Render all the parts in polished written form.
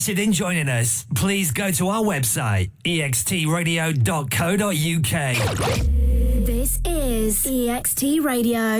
interested in joining us, please go to our website, extradio.co.uk. This is EXT Radio.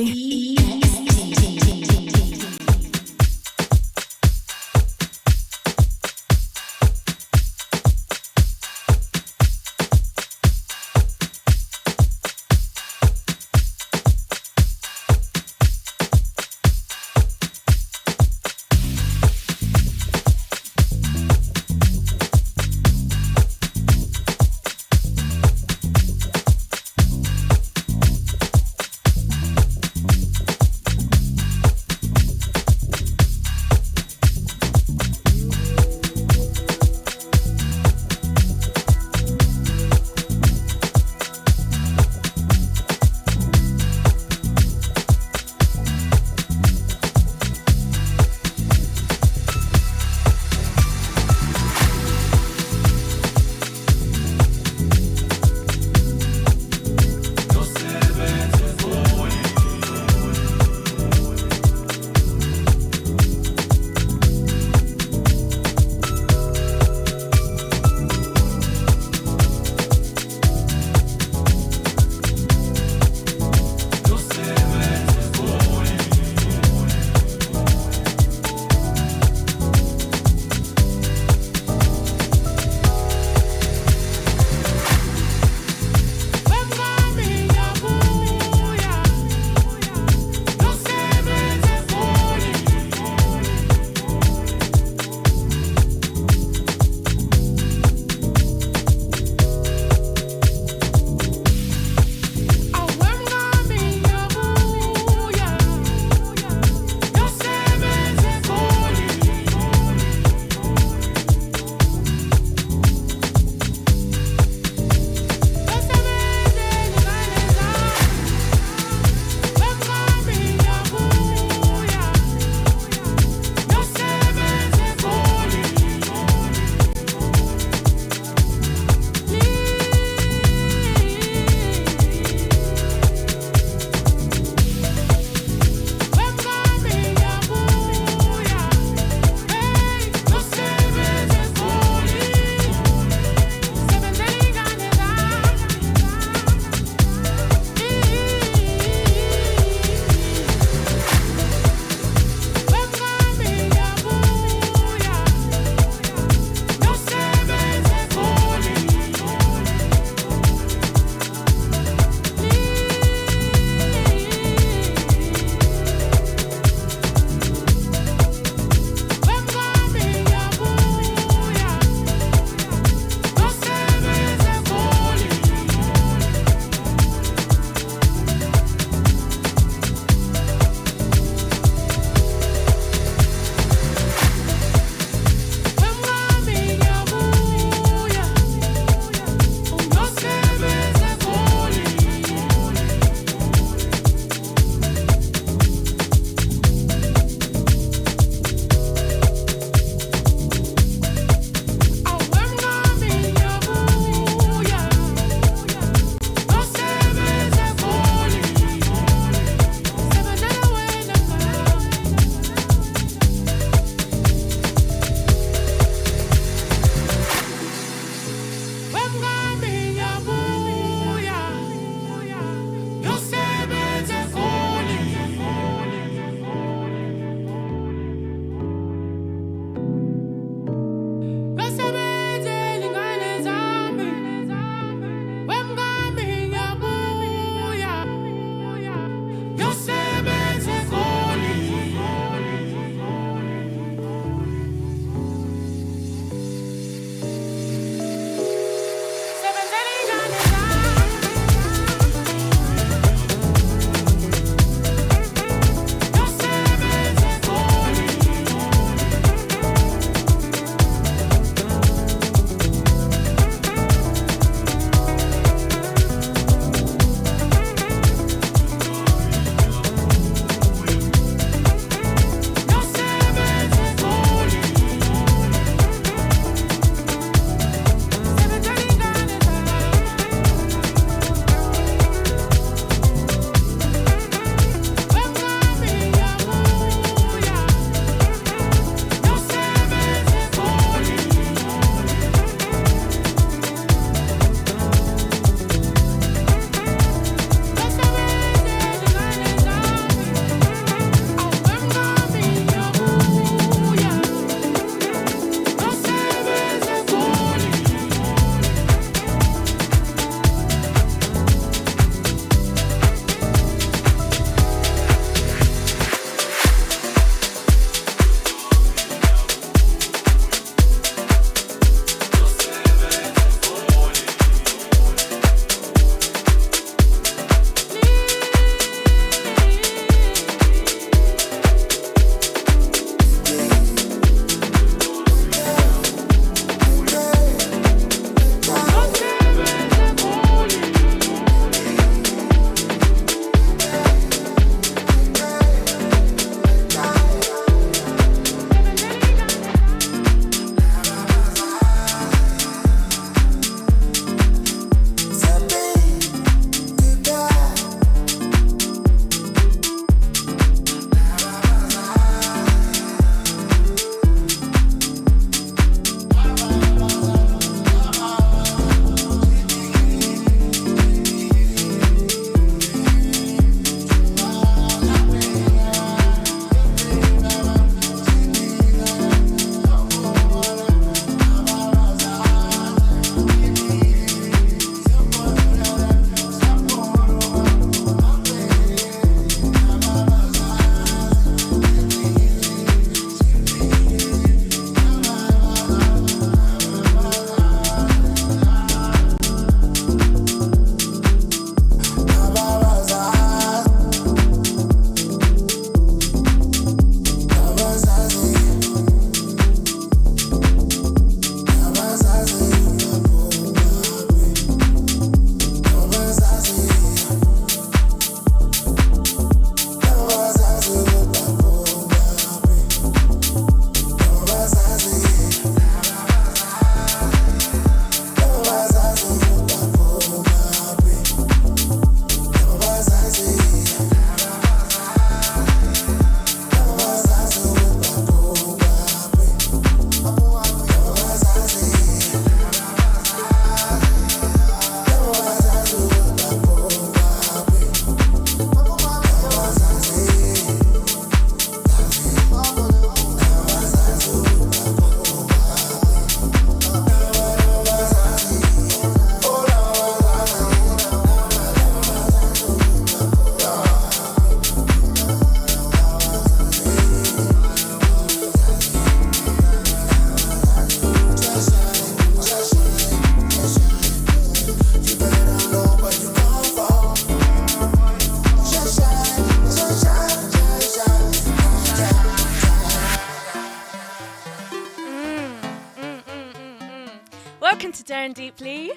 welcome to Daring Deeply.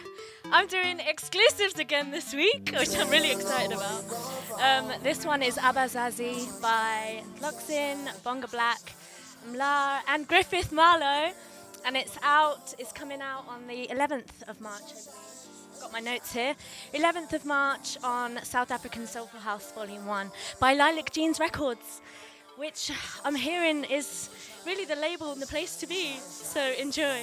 I'm doing exclusives again this week, which I'm really excited about. This one is Abazazi by Luxin, Bonga Black, Mlar, and Griffith Marlowe, and it's coming out on the 11th of March, I believe. I've got my notes here. 11th of March on South African Soulful House Volume 1 by Lilac Jeans Records, which I'm hearing is really the label and the place to be, so enjoy.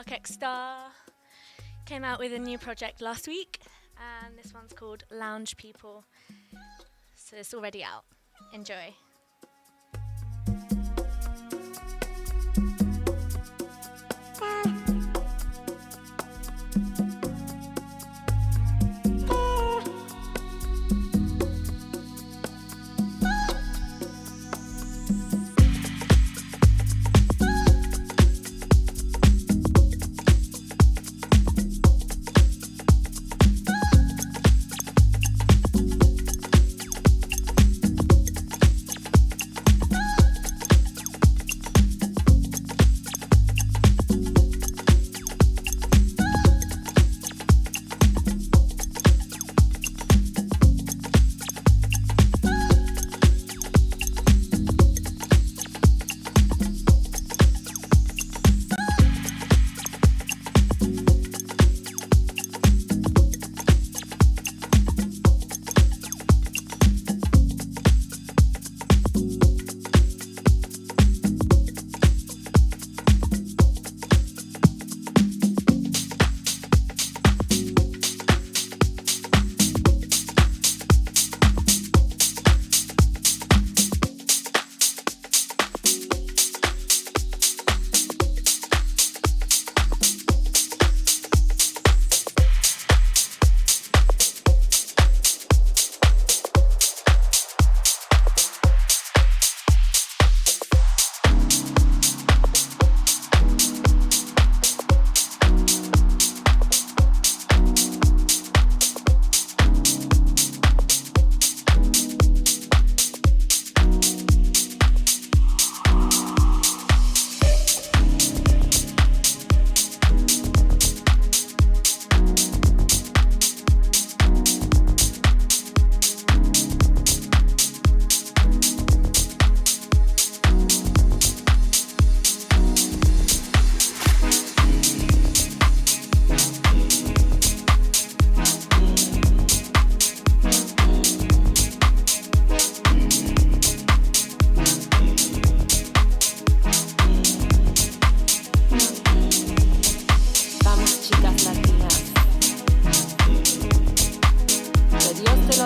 Kekstar came out with a new project last week, and this one's called Lounge People. So it's already out. Enjoy.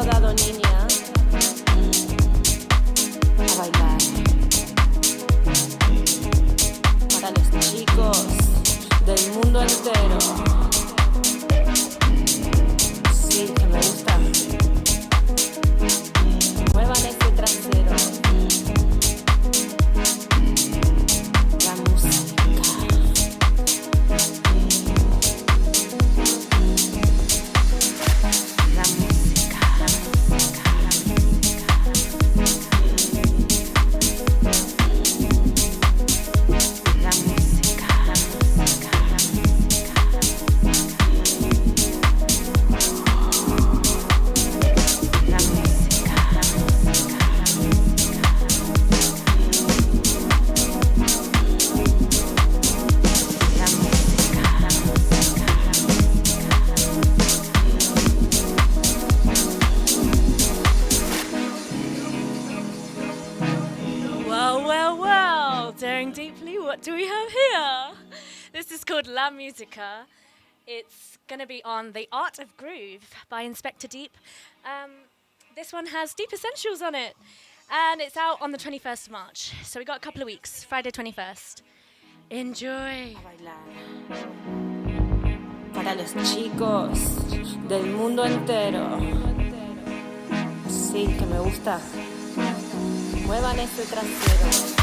piano dado, niña, a bailar. Para los chicos del mundo entero. Sí, que me gusta. Muevan ese trasero. La música. La música. La música. Well, daring deeply, what do we have here? This is called La Musica. It's going to be on The Art of Groove by Inspector Deep. This one has Deep Essentials on it. And it's out on the 21st of March. So we got a couple of weeks, Friday 21st. Enjoy. Para los chicos del mundo entero. Sí, que me gusta. Muevan ese trasero.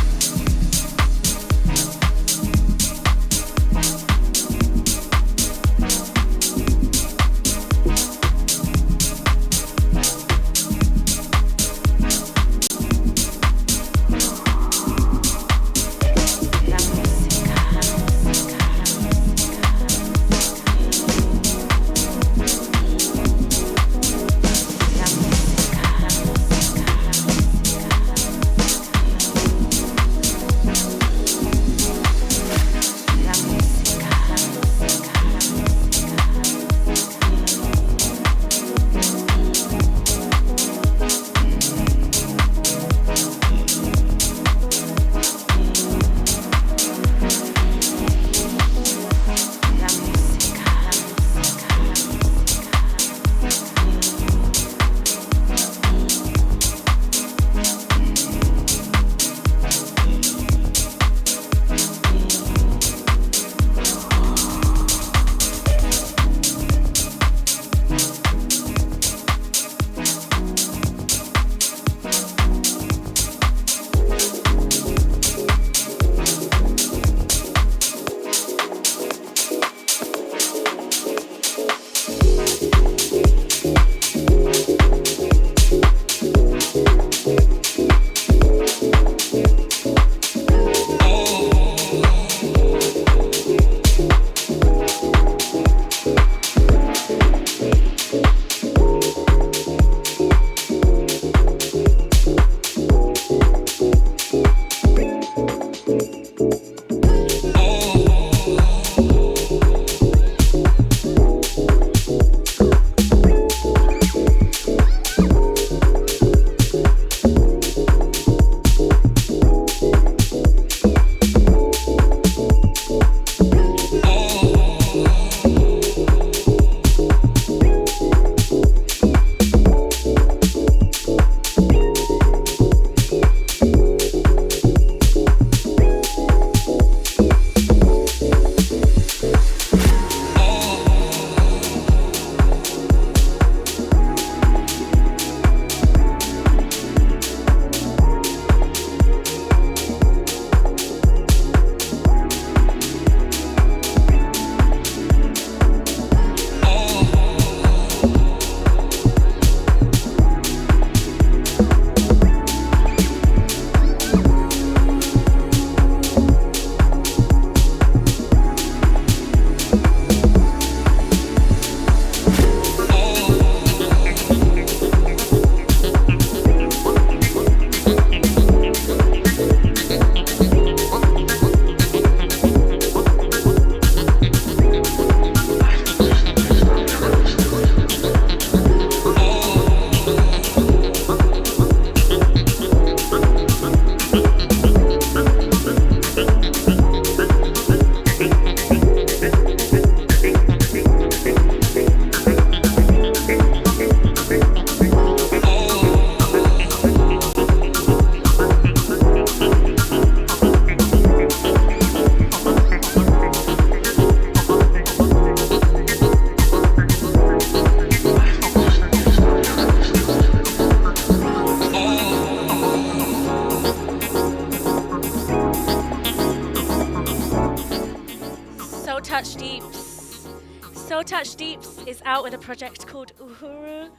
Touch Deeps is out with a project called Uhuru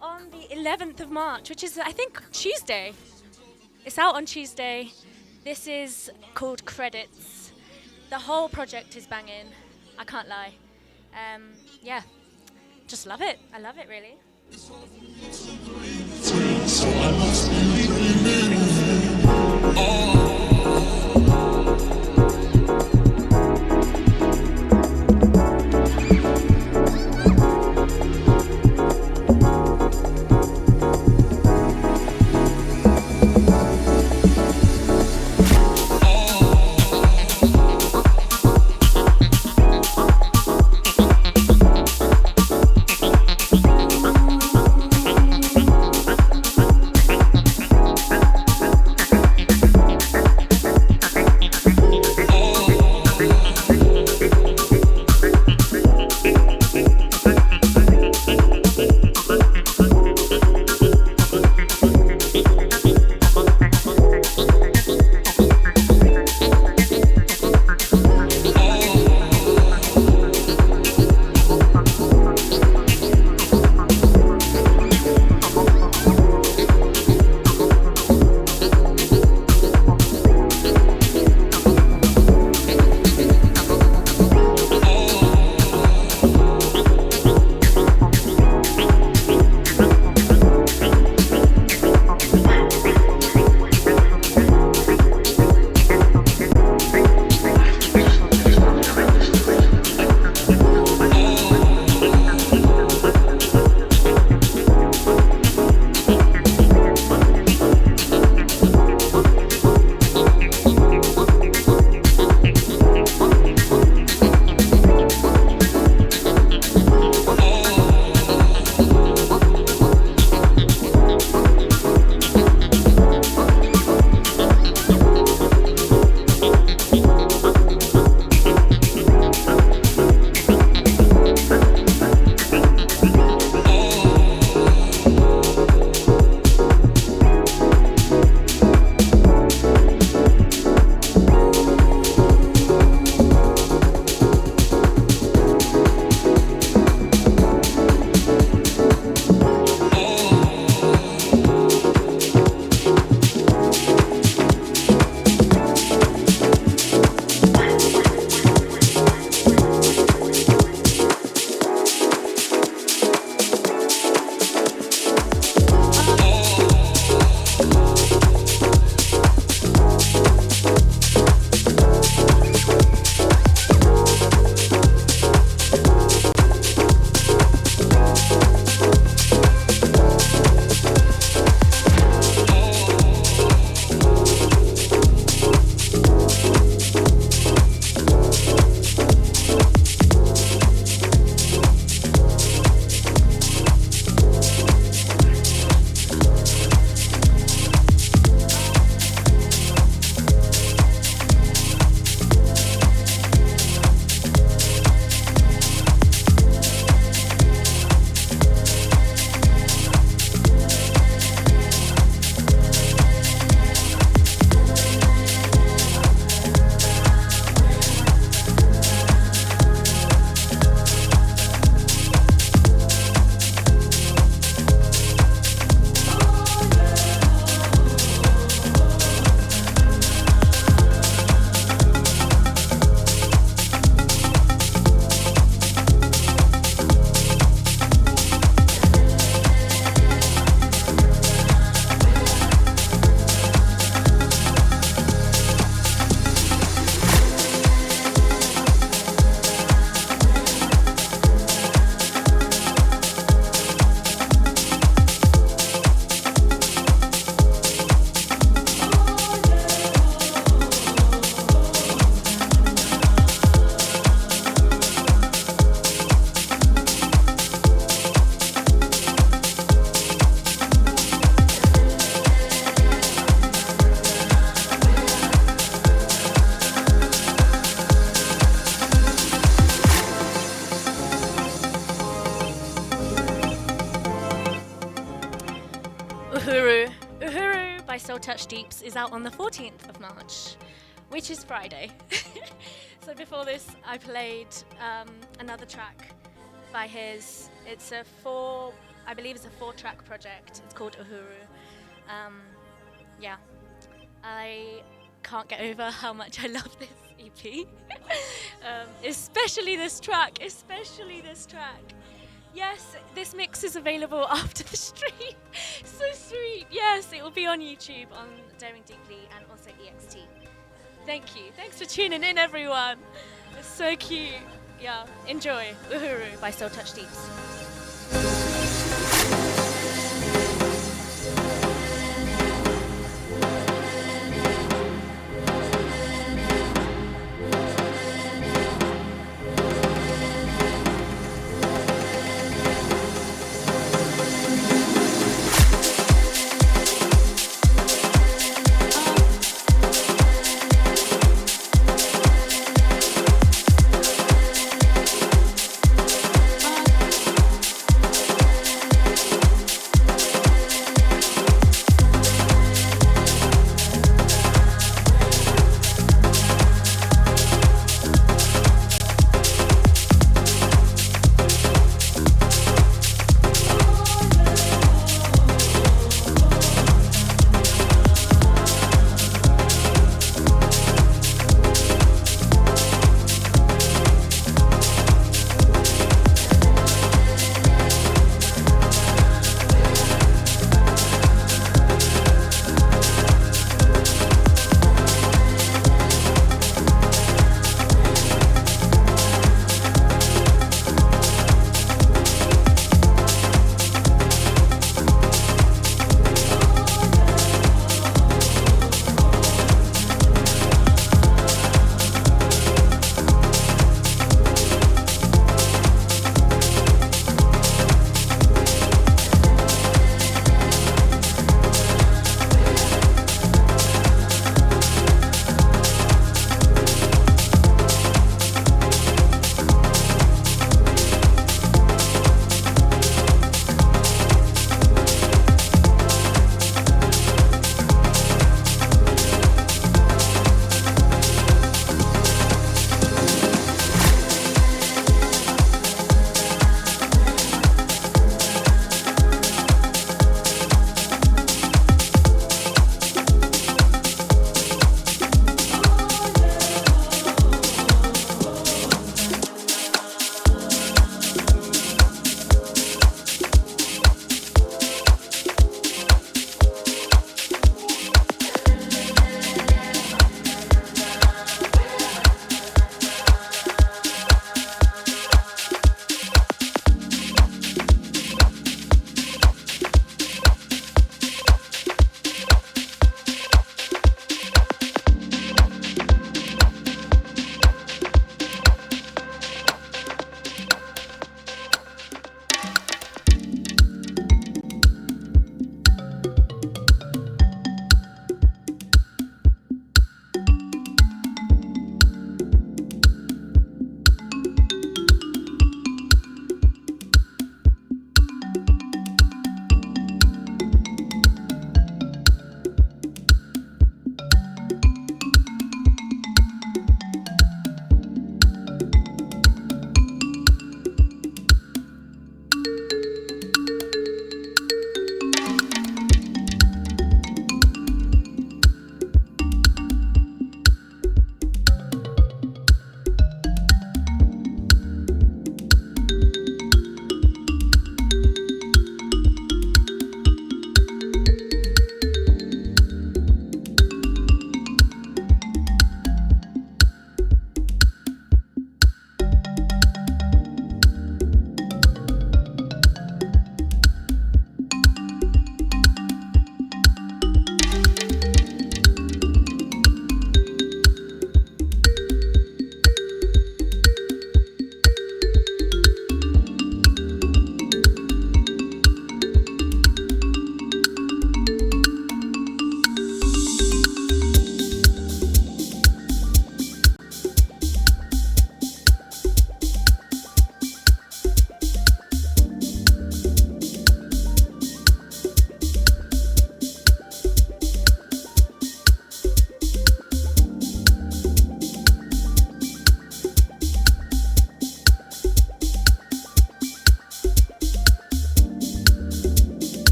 on the 11th of March, which is, I think, Tuesday. It's out on Tuesday. This is called Credits. The whole project is banging. I can't lie. Yeah, just love it. I love it, really. So I must be dreaming. by Soul Touch Deeps is out on the 14th of March, which is Friday. So before this, I played another track by his. I believe it's a 4-track project. It's called Uhuru. Yeah, I can't get over how much I love this EP. Especially this track. Yes, this mix is available after the stream. So sweet. Yes, it will be on YouTube, on Daring Deeply, and also EXT. Thank you. Thanks for tuning in, everyone. It's so cute. Yeah, enjoy Uhuru by Soul Touch Deeps.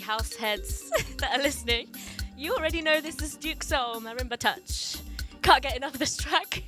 heavy house heads that are listening, you already know this is Duke Soul, Marimba Touch. Can't get enough of this track.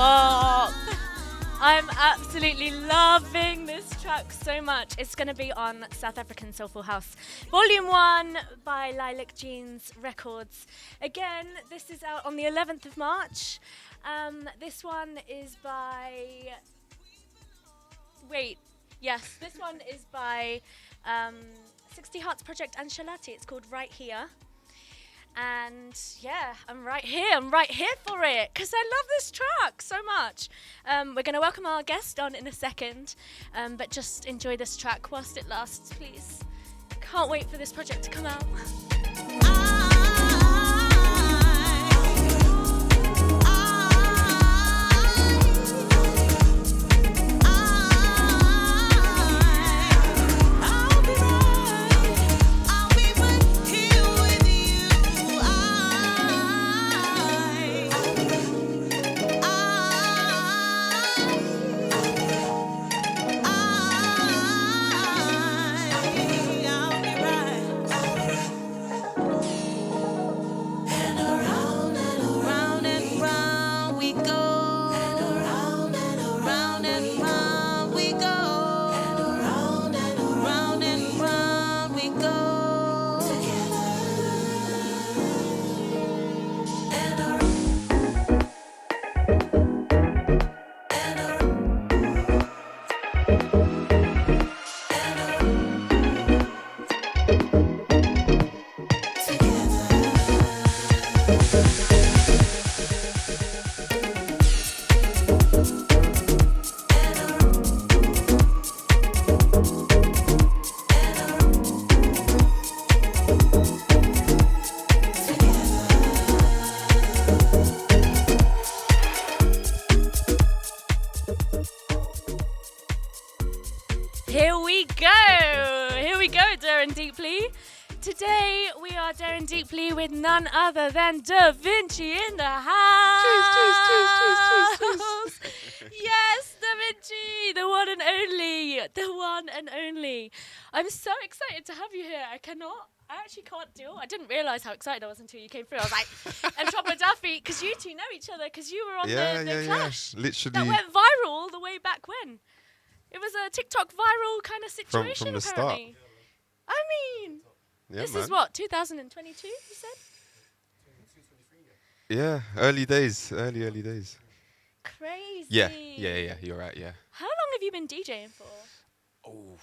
bop. I'm absolutely loving this track so much. It's going to be on South African Soulful House Volume 1 by Lilac Jeans Records. Again, this is out on the 11th of March. This one is by Wait. Yes, this one is by 60 Hearts Project and Shalati. It's called Right Here. And yeah, I'm right here for it because I love this track so much. We're going to welcome our guest on in a second, but just enjoy this track whilst it lasts, please. Can't wait for this project to come out. Today we are daring deeply with none other than D.VINCIII in the house. Cheers. Yes, D.VINCIII, the one and only. I'm so excited to have you here. I actually can't deal. I didn't realise how excited I was until you came through. I was like, and Chopper Duffy, because you two know each other, because you were on the Clash. Literally. That went viral all the way back when. It was a TikTok viral kind of situation, from the apparently. start. I mean, this is what, 2022, you said? Yeah, early days. Crazy. Yeah, you're right, yeah. How long have you been DJing for? Oh,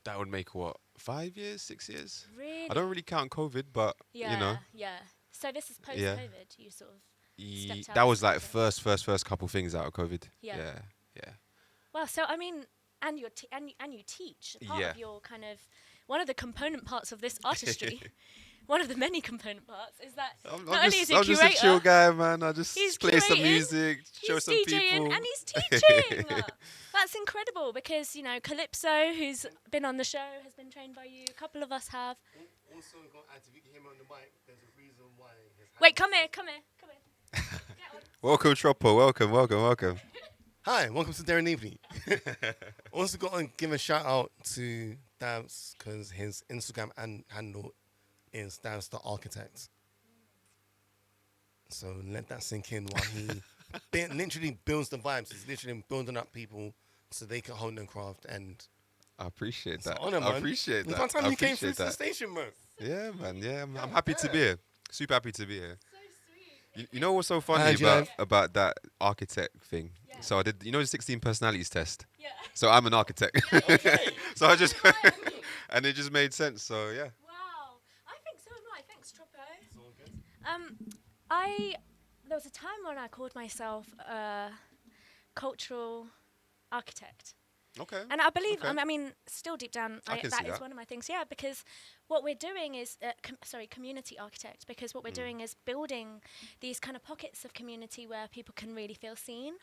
that would make what, 5 years, 6 years? Really? I don't really count COVID, but, you know. Yeah. So this is post-COVID, you sort of stepped out. That was like first couple things out of COVID. Yeah. Yeah. Well, so, I mean, and you teach. Part of your kind of, one of the component parts of this artistry, one of the many component parts, is that I'm just a chill guy, man. I just play some music, show some DJing, people. And he's teaching. That's incredible because, you know, Calypso, who's been on the show, has been trained by you. A couple of us have. Also, got to get him on the mic. There's a reason why. Wait, come here. Get on. Welcome, Troppo. Welcome. Hi, welcome to Daring Deeply. Also got to give a shout out to Dabs because his Instagram handle is Dabs the Architect. So let that sink in while he literally builds the vibes. He's literally building up people so they can hone their craft. And I appreciate that. Honor, man. I appreciate that. One time you came through to the station, man. Yeah, man. Yeah, I'm happy to be here. Super happy to be here. You know what's so funny about that architect thing? Yeah. So I did, you know, the 16 personalities test. Yeah. So I'm an architect. Okay. So I just, and it just made sense. So yeah. Wow, I think so am I. Thanks, Troppo. It's all good. There was a time when I called myself a cultural architect. Okay. And I believe, I mean, still deep down, that is one of my things. Yeah, because what we're doing is, community architect, because what we're doing is building these kind of pockets of community where people can really feel seen.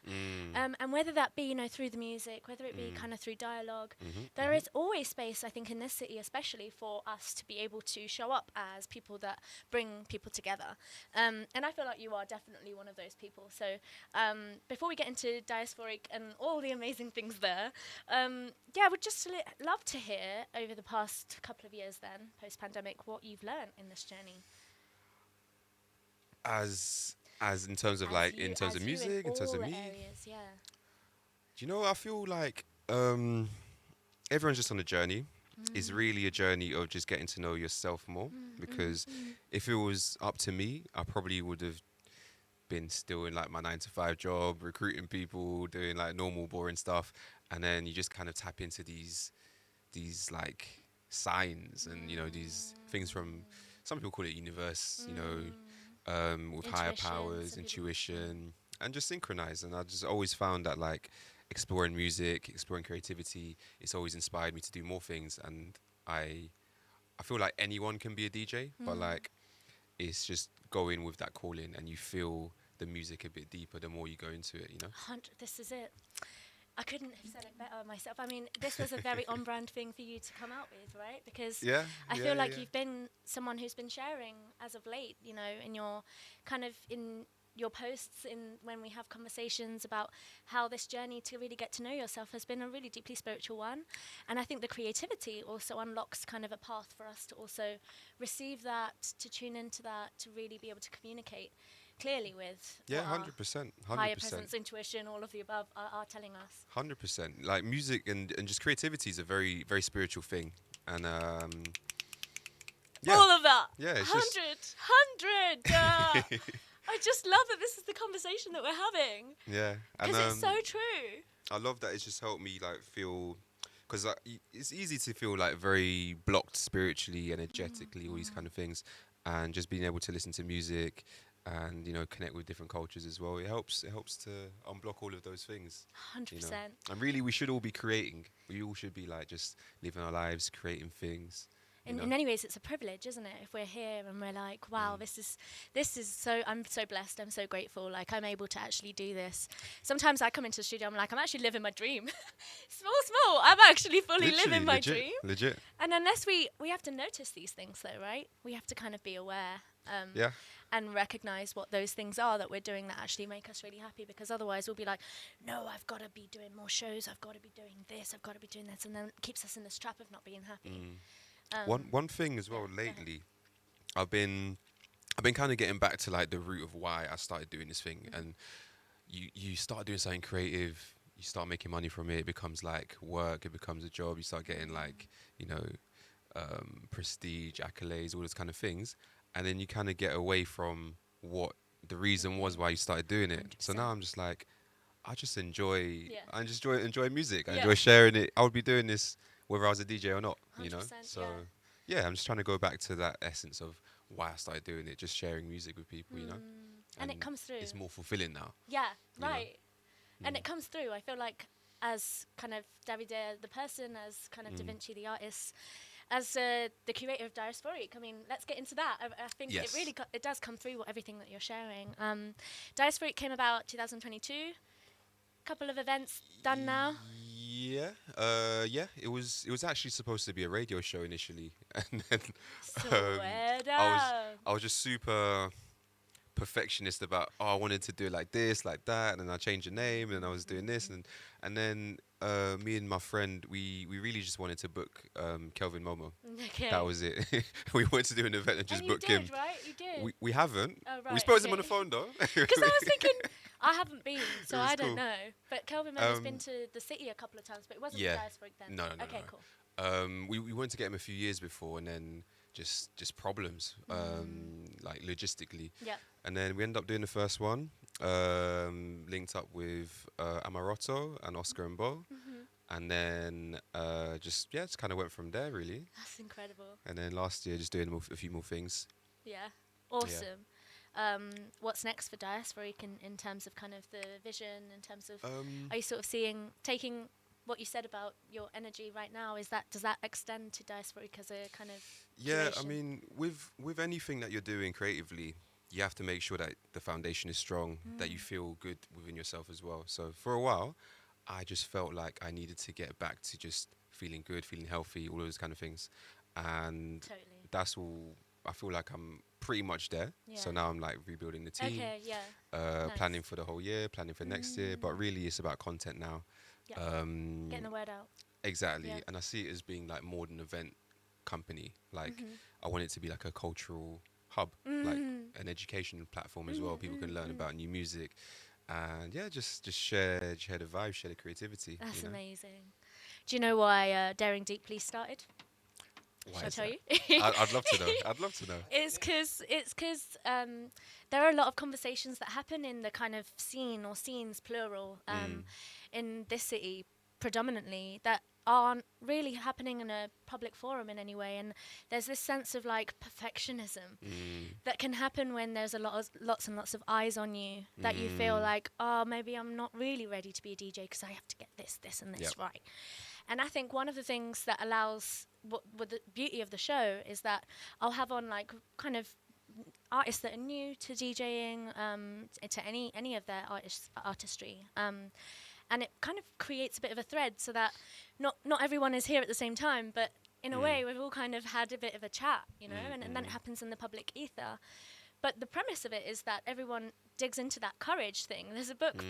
And whether that be, you know, through the music, whether it be kind of through dialogue, there is always space, I think, in this city especially, for us to be able to show up as people that bring people together. And I feel like you are definitely one of those people. So before we get into Diasforiq and all the amazing things there, I would just love to hear over the past couple of years then, post-pandemic, what you've learned in this journey. As in terms of in terms of music, in terms of me. Areas, yeah. Do you know, I feel like everyone's just on a journey. It's really a journey of just getting to know yourself more. Because if it was up to me, I probably would have been still in like my 9-to-5 job, recruiting people, doing like normal boring stuff. and then you just kind of tap into these like signs and these things from, some people call it universe, with higher powers, intuition, and just synchronize. And I just always found that like exploring music, exploring creativity, it's always inspired me to do more things. And I feel like anyone can be a DJ, but like it's just going with that calling, and you feel the music a bit deeper the more you go into it. This is it. I couldn't have said it better myself. I mean, this was a very on-brand thing for you to come out with, right? Because I feel like you've been someone who's been sharing as of late, in your kind of in your posts, in when we have conversations about how this journey to really get to know yourself has been a really deeply spiritual one. And I think the creativity also unlocks kind of a path for us to also receive that, to tune into that, to really be able to communicate clearly with 100%, higher presence, intuition, all of the above are telling us. 100%. Like music and just creativity is a very, very spiritual thing. And all of that. Yeah, it's 100. I just love that this is the conversation that we're having. Yeah. Because it's so true. I love that it's just helped me like feel, because it's easy to feel like very blocked spiritually, energetically, all these kind of things. And just being able to listen to music and connect with different cultures as well, it helps to unblock all of those things. 100%. And really, we should all be creating. We all should be like just living our lives, creating things. In many ways, it's a privilege, isn't it? If we're here and we're like, wow, this is so, I'm so blessed, I'm so grateful, like I'm able to actually do this. Sometimes I come into the studio, I'm like, I'm actually living my dream. small, I'm actually fully living my dream. Legit. And unless we have to notice these things though, right? We have to kind of be aware. And recognize what those things are that we're doing that actually make us really happy, because otherwise we'll be like, no, I've got to be doing more shows, I've got to be doing this, I've got to be doing this, and then it keeps us in this trap of not being happy. One thing as well lately, I've been kind of getting back to like the root of why I started doing this thing. And you start doing something creative, you start making money from it, it becomes like work, it becomes a job, you start getting like prestige, accolades, all those kind of things, and then you kind of get away from what the reason was why you started doing it. 100%. So now I'm just like, I just enjoy music, I enjoy sharing it. I would be doing this whether I was a DJ or not, So I'm just trying to go back to that essence of why I started doing it, just sharing music with people, And it comes through. It's more fulfilling now. Yeah, right. And it comes through. I feel like as kind of Davide the person, as kind of D.VINCIII the artist, as the curator of Diasforiq, I mean, let's get into that. I think it really it does come through everything that you're sharing. Diasforiq came about 2022. Couple of events done now. It was actually supposed to be a radio show initially, and then I was just super perfectionist about I wanted to do it like this, like that, and then I changed the name, and I was doing this, and then me and my friend we really just wanted to book Kelvin Momo. Okay. That was it. We wanted to do an event and just book him. Right? You did. We haven't. Oh, right, we spoke to him on the phone though. Because I was thinking, I haven't been, so I don't cool. know. But Kelvin Momo's been to the city a couple of times, but it wasn't Diasforiq then. No. Okay, cool. We wanted to get him a few years before, and then just problems, like logistically. Yeah. And then we ended up doing the first one, linked up with Amapiano and Oscar MBO. And then just kind of went from there, really. That's incredible. And then last year, just doing a few more things. Yeah, awesome. Yeah. What's next for Diasforiq in terms of kind of the vision, in terms of, are you sort of taking what you said about your energy right now, does that extend to Diasforiq as a kind of curation? I curation? mean, with anything that you're doing creatively, you have to make sure that the foundation is strong, that you feel good within yourself as well. So for a while, I just felt like I needed to get back to just feeling good, feeling healthy, all those kind of things. And that's all, I feel like I'm pretty much there. Yeah. So now I'm like rebuilding the team, nice. Planning for the whole year, planning for next year. But really it's about content now. Yeah. Getting the word out. Exactly. Yeah. And I see it as being like more than an event company. Like I want it to be like a cultural hub, like an education platform as well. People can learn about new music. And just share the vibe, share the creativity. That's amazing. Do you know why Daring Deeply started? Shall I tell you? I'd love to know. I'd love to know. It's because there are a lot of conversations that happen in the kind of scene or scenes, plural, in this city, predominantly that aren't really happening in a public forum in any way, and there's this sense of like perfectionism that can happen when there's lots and lots of eyes on you, that you feel like, oh, maybe I'm not really ready to be a DJ because I have to get this and this right. And I think one of the things that allows what the beauty of the show is that I'll have on like kind of artists that are new to DJing, to any of their artistry. And it kind of creates a bit of a thread so that not everyone is here at the same time, but in a way we've all kind of had a bit of a chat, you know, and then it happens in the public ether. But the premise of it is that everyone digs into that courage thing. There's a book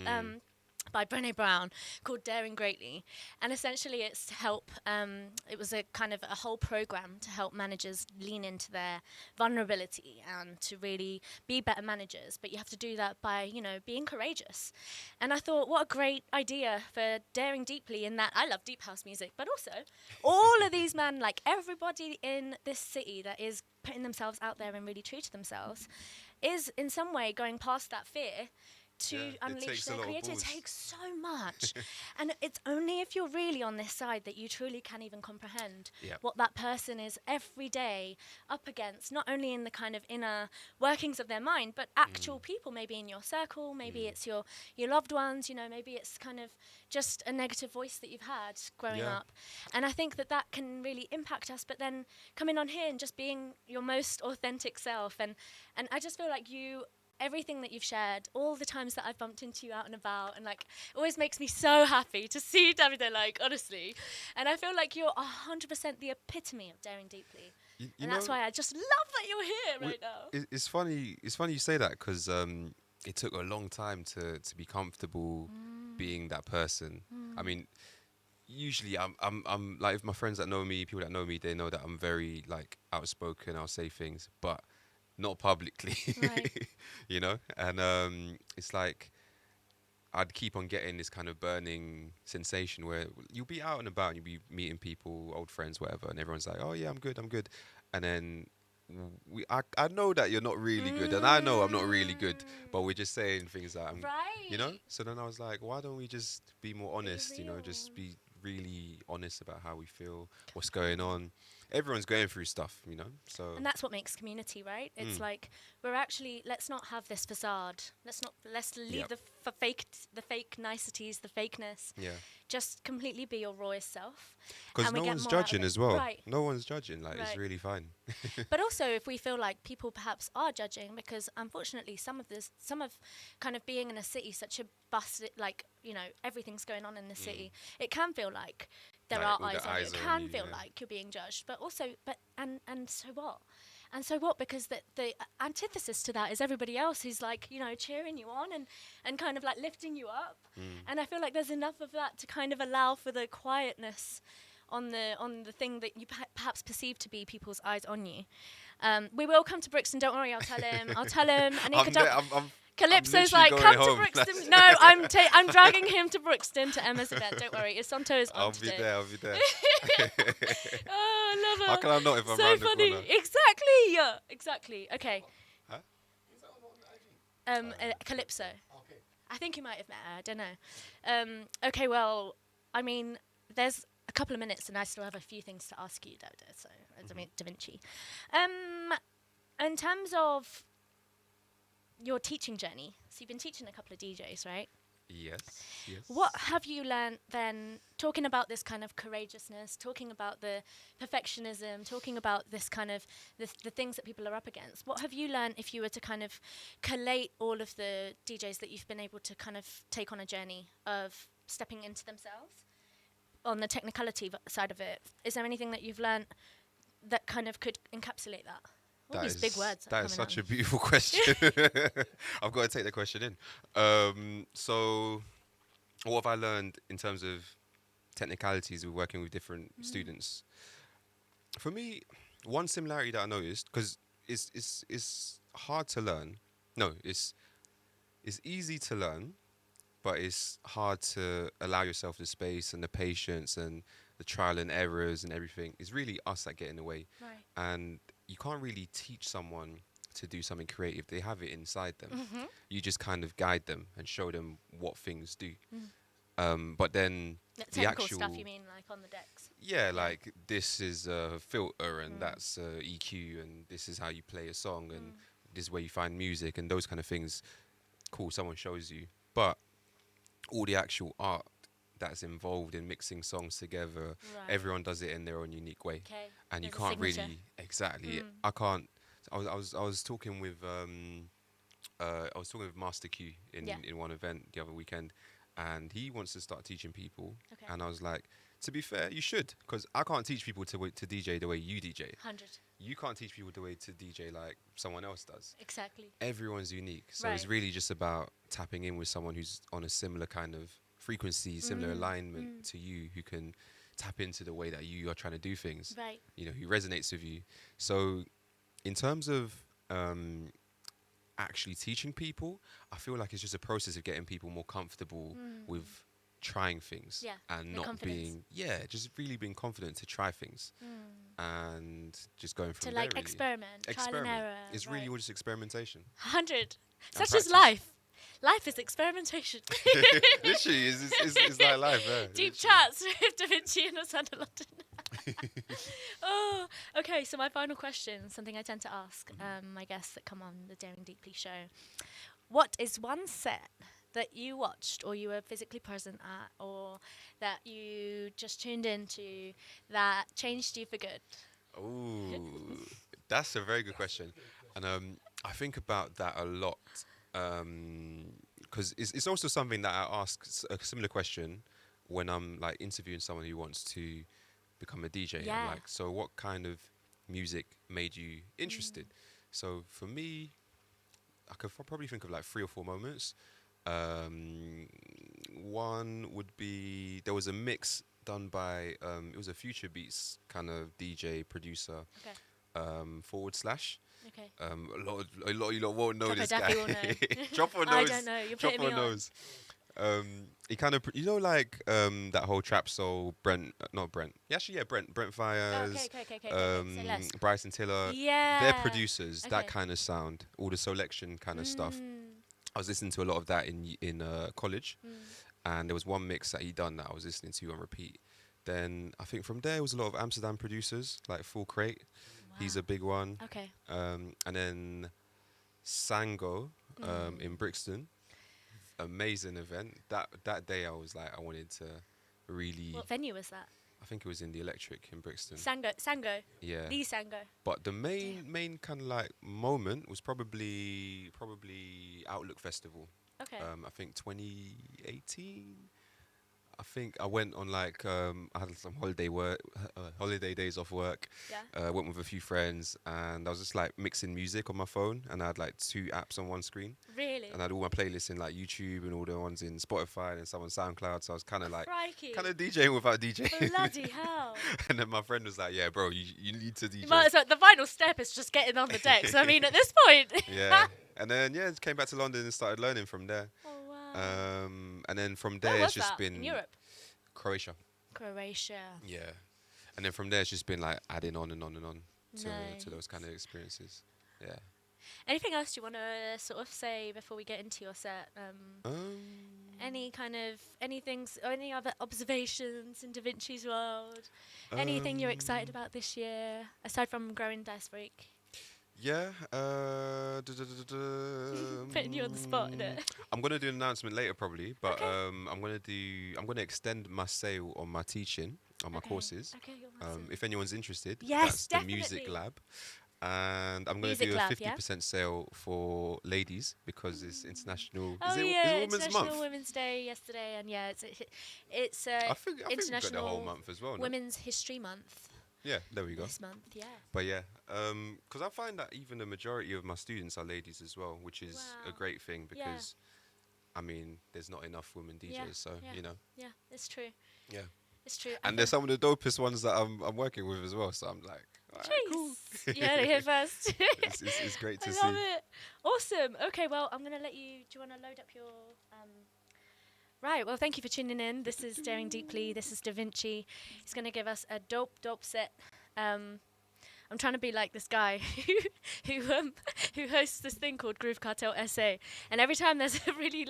by Brené Brown called Daring Greatly, and essentially it's to help, it was a kind of a whole program to help managers lean into their vulnerability and to really be better managers, but you have to do that by, you know, being courageous. And I thought, what a great idea for daring deeply, in that I love deep house music, but also all of these men, like everybody in this city that is putting themselves out there and really true to themselves, is in some way going past that fear to unleash their creativity. It takes so much. And it's only if you're really on this side that you truly can even comprehend what that person is every day up against, not only in the kind of inner workings of their mind, but actual people, maybe in your circle, maybe it's your loved ones, you know, maybe it's kind of just a negative voice that you've had growing up. And I think that that can really impact us, but then coming on here and just being your most authentic self. And I just feel like everything that you've shared, all the times that I've bumped into you out and about, and like, it always makes me so happy to see you, Davide, like, honestly. And I feel like you're 100% the epitome of daring deeply. And that's why I just love that you're here right now. It's funny you say that, because it took a long time to be comfortable being that person. I mean, usually I'm like, if my friends that know me, people that know me, they know that I'm very like outspoken. I'll say things, but not publicly, you know? And it's like, I'd keep on getting this kind of burning sensation where you'll be out and about and you'll be meeting people, old friends, whatever, and everyone's like, oh yeah, I'm good. And then I know that you're not really good, and I know I'm not really good, but we're just saying things that you know? So then I was like, why don't we just be more honest, you know, just be really honest about how we feel, what's going on. Everyone's going through stuff, you know. So and that's what makes community, right? It's like, we're actually, let's not have this facade. Let's leave the fake niceties, the fakeness. Yeah. Just completely be your rawest self. Because no one's judging as well. Right. No one's judging. Like, it's really fine. But also, if we feel like people perhaps are judging, because unfortunately, some of kind of being in a city, such a busted, like, you know, everything's going on in the city, it can feel like there are eyes on you. It can feel like you're being judged, but also, and so what? And so what? Because the antithesis to that is everybody else who's like, you know, cheering you on and kind of like lifting you up. And I feel like there's enough of that to kind of allow for the quietness on the thing that you perhaps perceive to be people's eyes on you. We will come to Brixton. Don't worry, I'll tell him. Anika, Calypso's like, come to Brixton. No, I'm dragging him to Brixton to Emma's event. Don't worry, Isonto is on today. I'll be there. Oh, I love her. How can I not if I'm so round funny. the corner? Exactly. Yeah, exactly. Okay. Huh? Is that on IG? Calypso. Okay. I think you might have met her. I don't know. Okay, well, I mean, there's a couple of minutes and I still have a few things to ask you, Davide. So, D.VINCIII. In terms of your teaching journey, so you've been teaching a couple of DJs, right? Yes. What have you learned then, talking about this kind of courageousness, talking about the perfectionism, talking about this kind of the things that people are up against? What have you learned if you were to kind of collate all of the DJs that you've been able to kind of take on a journey of stepping into themselves on the technicality side of it? Is there anything that you've learned that kind of could encapsulate that? All these big words. That is such a beautiful question. I've got to take the question in. So what have I learned in terms of technicalities with working with different students? For me, one similarity that I noticed, because it's hard to learn. No, it's easy to learn, but it's hard to allow yourself the space and the patience and the trial and errors and everything. It's really us that get in the way. Right. And you can't really teach someone to do something creative. They have it inside them. You just kind of guide them and show them what things do. But then The the technical stuff, actual- you mean, like on the decks? Yeah, like this is a filter and that's EQ and this is how you play a song and this is where you find music and those kind of things. Cool, someone shows you. But all the actual art that's involved in mixing songs together, Right. everyone does it in their own unique way. Okay. And you There's a can't signature. really exactly. I can't. I was talking with Master Q in one event the other weekend, and he wants to start teaching people. Okay. And I was like, to be fair, you should, because I can't teach people to DJ the way you DJ. 100. You can't teach people the way to DJ like someone else does. Exactly. Everyone's unique, so it's Right. really just about tapping in with someone who's on a similar kind of frequency, similar alignment to you, who can tap into the way that you are trying to do things. Right. You know, who resonates with you. So, in terms of actually teaching people, I feel like it's just a process of getting people more comfortable with trying things Yeah, and the not confidence. just really being confident to try things and just going from To there. like really. experiment, trial and Experiment. error. It's really all just experimentation. 100. Such practice. is life. Life is experimentation. Literally, it's like life. Yeah, Deep literally. chats with D.VINCIII and Oscar London. Oh, okay. So my final question, something I tend to ask my guests that come on the Daring Deeply show. What is one set that you watched or you were physically present at or that you just tuned into that changed you for good? Ooh, that's a very good question, and I think about that a lot because it's also something that I ask a similar question when I'm like interviewing someone who wants to become a DJ. Yeah. I'm like, so what kind of music made you interested? So for me, I could probably think of like 3 or 4 moments. One would be there was a mix done by it was a Future Beats kind of DJ producer Okay. /. Okay. A lot of you lot won't know Chopper this Daffy guy. will know. Chopper knows. I don't know. You're putting Chopper me on. knows. He kind of, like that whole trap soul, Brent, not Brent. Yeah, actually, yeah, Brent Fires, Okay. Say less. Bryson Tiller. Yeah. They're producers, that Okay. kind of sound, all the selection kind of stuff. I was listening to a lot of that in college, and there was one mix that he done that I was listening to on repeat. Then I think from there it was a lot of Amsterdam producers, like Full Crate. He's a big one. Okay. And then Sango in Brixton. Amazing event. That day I was like, I wanted to really. What venue was that? I think it was in the Electric in Brixton. Sango. Yeah. The Sango. But the main kind of like moment was probably Outlook Festival. Okay. I think 2018. I think I went on like I had some holiday days off work. Yeah. Went with a few friends and I was just like mixing music on my phone and I had like 2 apps on one screen Really? and I had all my playlists in like YouTube and all the ones in Spotify and some on SoundCloud. So I was kind of like Crikey. DJing without DJing. Bloody hell. And then my friend was like, "Yeah, bro, you need to DJ." Well, so the final step is just getting on the decks. I mean, at this point. Yeah. And then just came back to London and started learning from there. Oh wow. And then from there Where it's was just that? been In Europe. Croatia. Croatia. Yeah. And then from there it's just been like adding on and on and on to Nice. those kind of experiences. Yeah. Anything else you want to sort of say before we get into your set? Any kind of any other observations in Da-Vinci's world? Anything you're excited about this year aside from growing Diasforiq? Yeah. Putting you on the spot, innit? I'm gonna do an announcement later probably, but Okay. I'm gonna extend my sale on my teaching on my courses. Okay, you're massive. If anyone's interested, Yes, that's the Music definitely. Lab. And I'm going to Music do a Lab, 50% sale for ladies because it's international. Oh is it yeah, Women's International Month? Women's Day yesterday, and yeah, it's I think we've got the International whole month as well. No? Women's History Month Yeah, there we go. this month. Yeah. But yeah, because I find that even the majority of my students are ladies as well, which is a Wow. great thing Yeah. because, I mean, there's not enough women DJs, Yeah, so yeah. you know. Yeah, it's true. Yeah. It's true. And they're some of the dopest ones that I'm working with as well. So I'm like, all right, cool. You heard it here first. It's great to I see. love it. Awesome. Okay, well, I'm going to let you. Do you want to load up your. Right, well, thank you for tuning in. This is Daring Deeply. This is Da-Vinci. He's going to give us a dope set. I'm trying to be like this guy who hosts this thing called Groove Cartel SA. And every time there's a really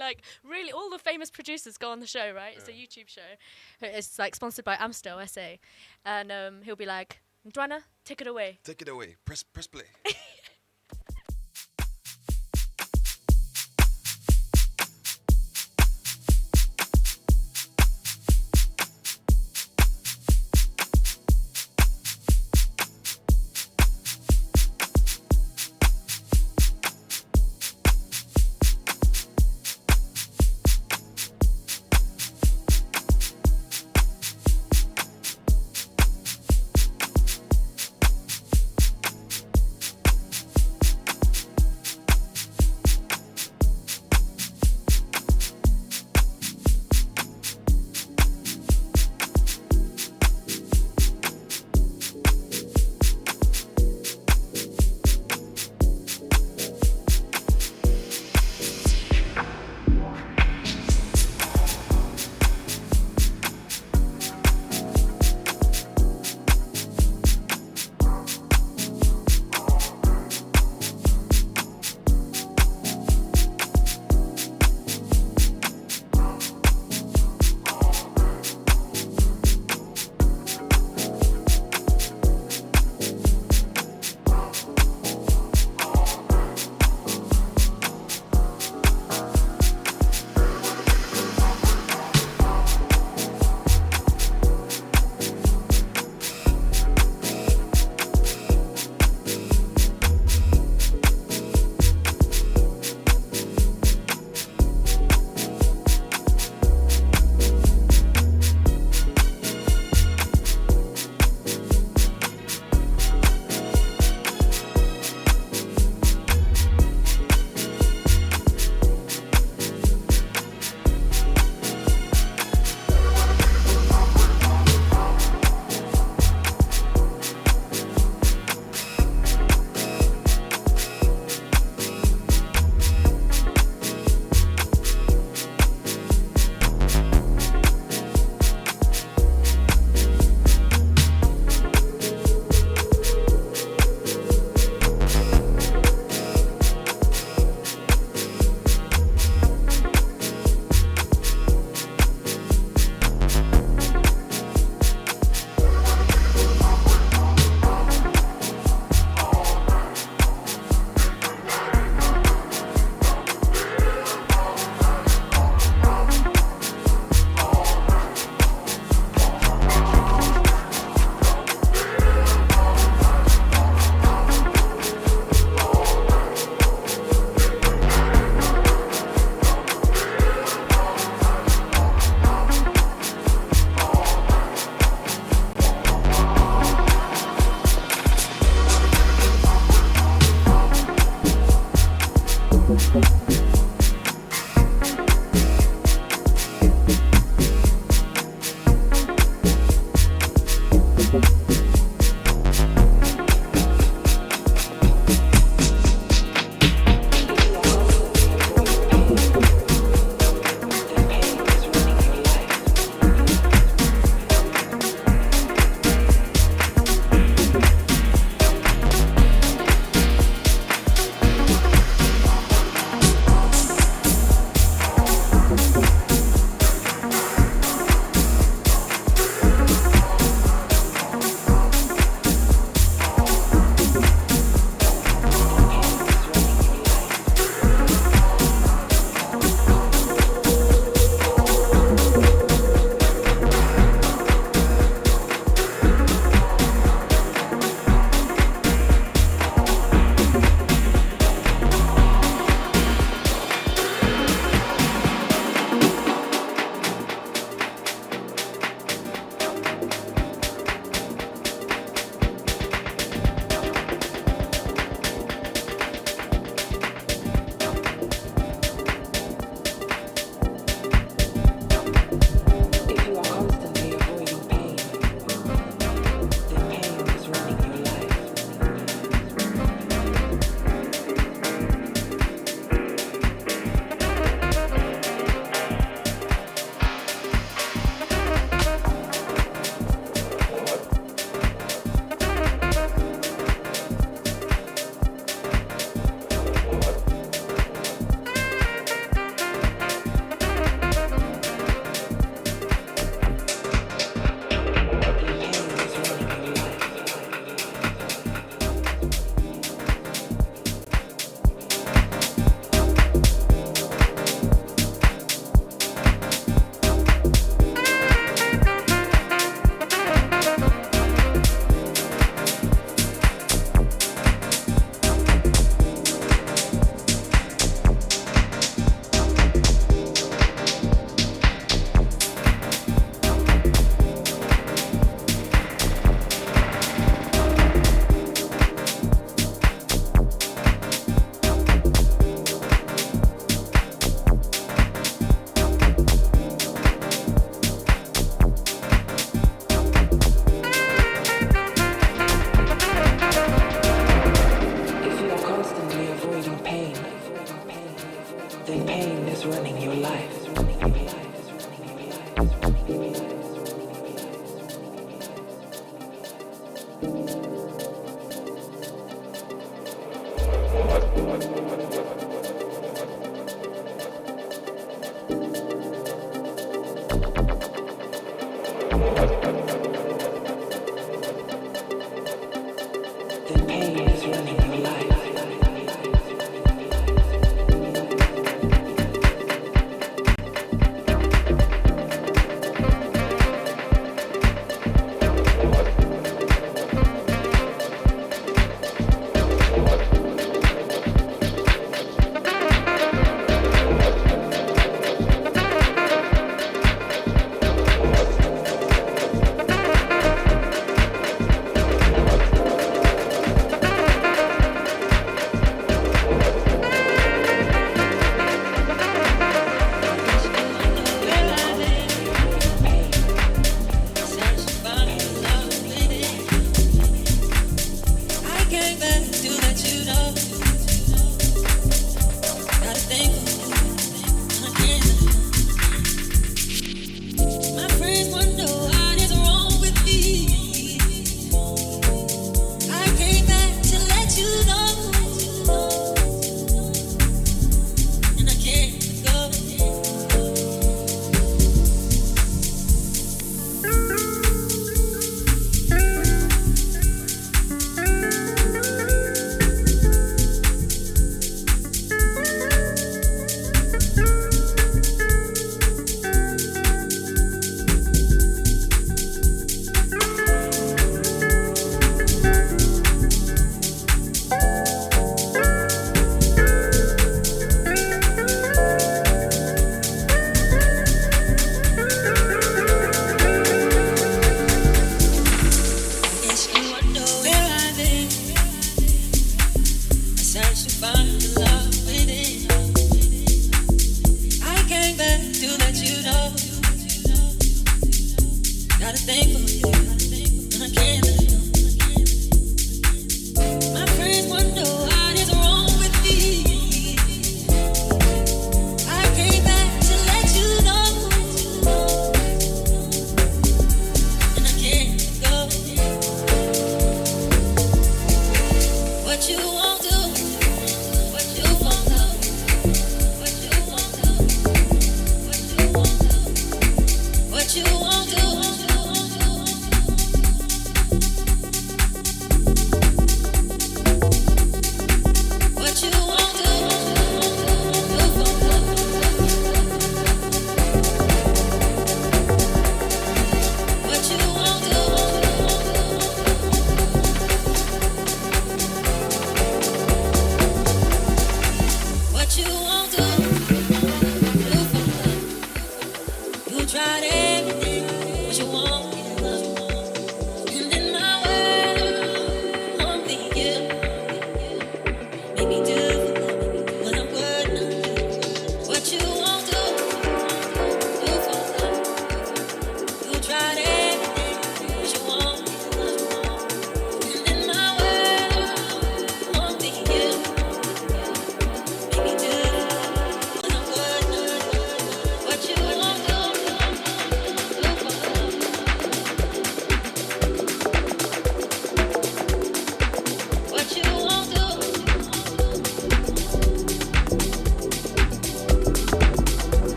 all the famous producers go on the show, right? It's a YouTube show. It's like sponsored by Amstel SA, and he'll be like, "Ndwana, take it away." Take it away. Press play.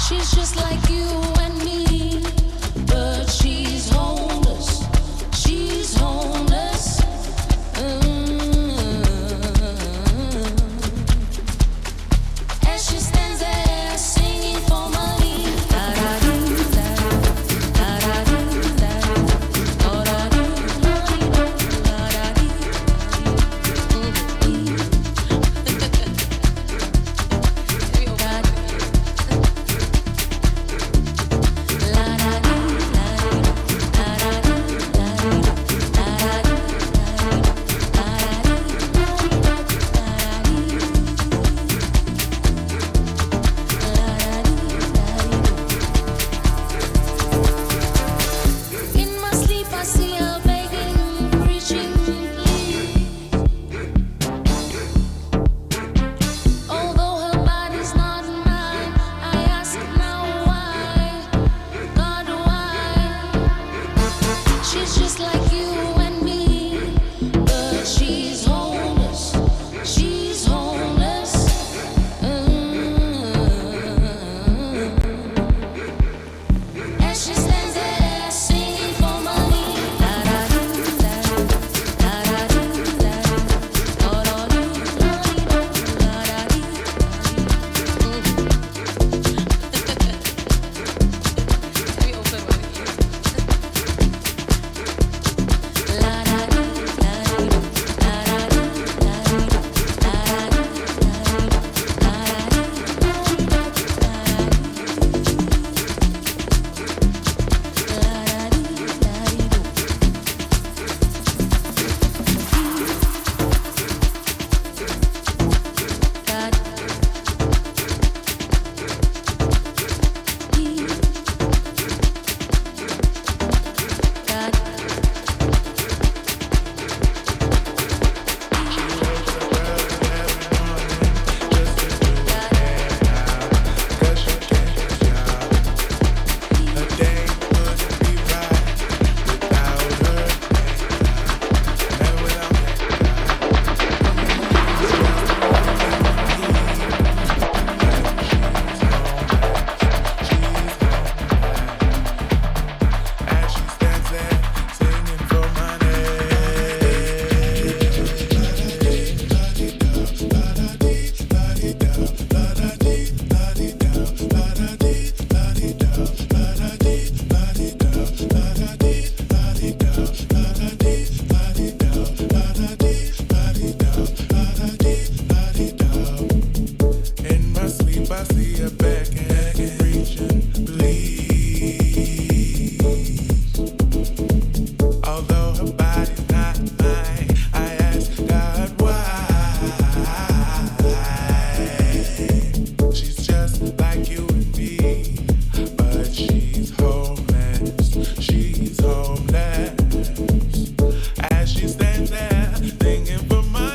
She's just like you and me, but she's homeless. She's homeless. As she stands there singing for money. In my sleep I see her begging, preaching, please. Although her body's not mine, I ask now why, God why? She's just like you and me, but she's homeless. She's homeless. As she stands there singing for money. In my sleep, I see her begging, preaching, please. Although her body's not mine, I ask God why. She's just like you and me, but she's homeless. She's homeless. As she stands there thinking for money.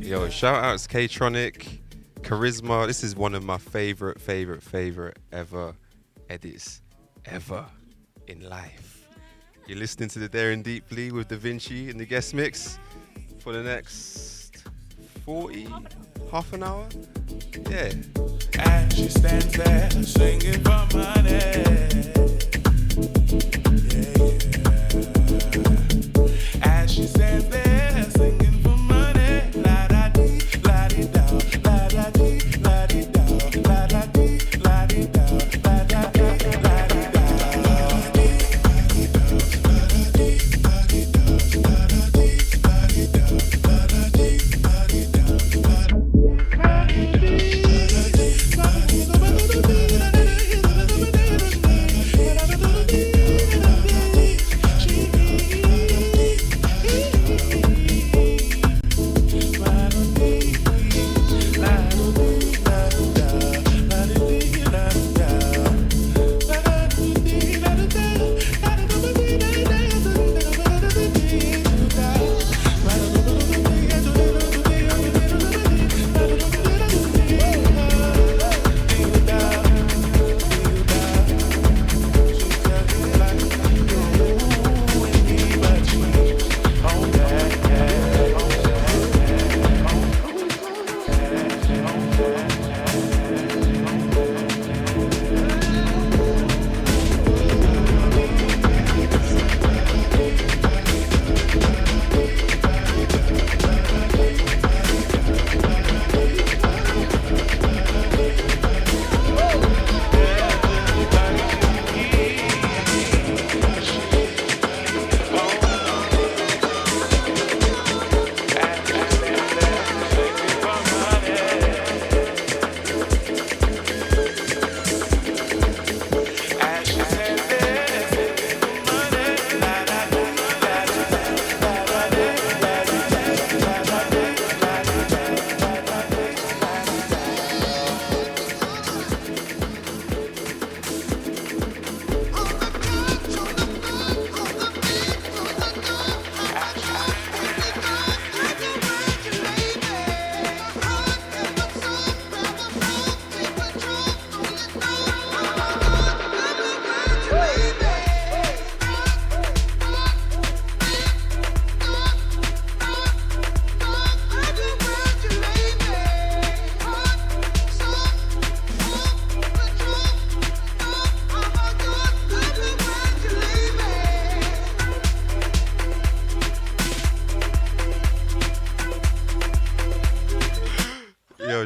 Yo, shout outs K-Tronic, Charisma. This is one of my favorite ever edits ever in life. You're listening to the Daring Deeply with D.VINCIII in the guest mix for the next 40, half an hour. Yeah. As she stands there singing for money. Yeah. As she stands there singing for money. La da dee, la dee da, la da dee, la dee da, la da dee, la dee da, la da dee, la dee da.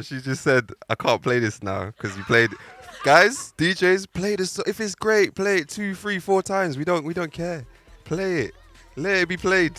she just said, I can't play this now because you played. Guys, DJs, play this. If it's great, play it 2, 3, 4 times. We don't care. Play it. Let it be played.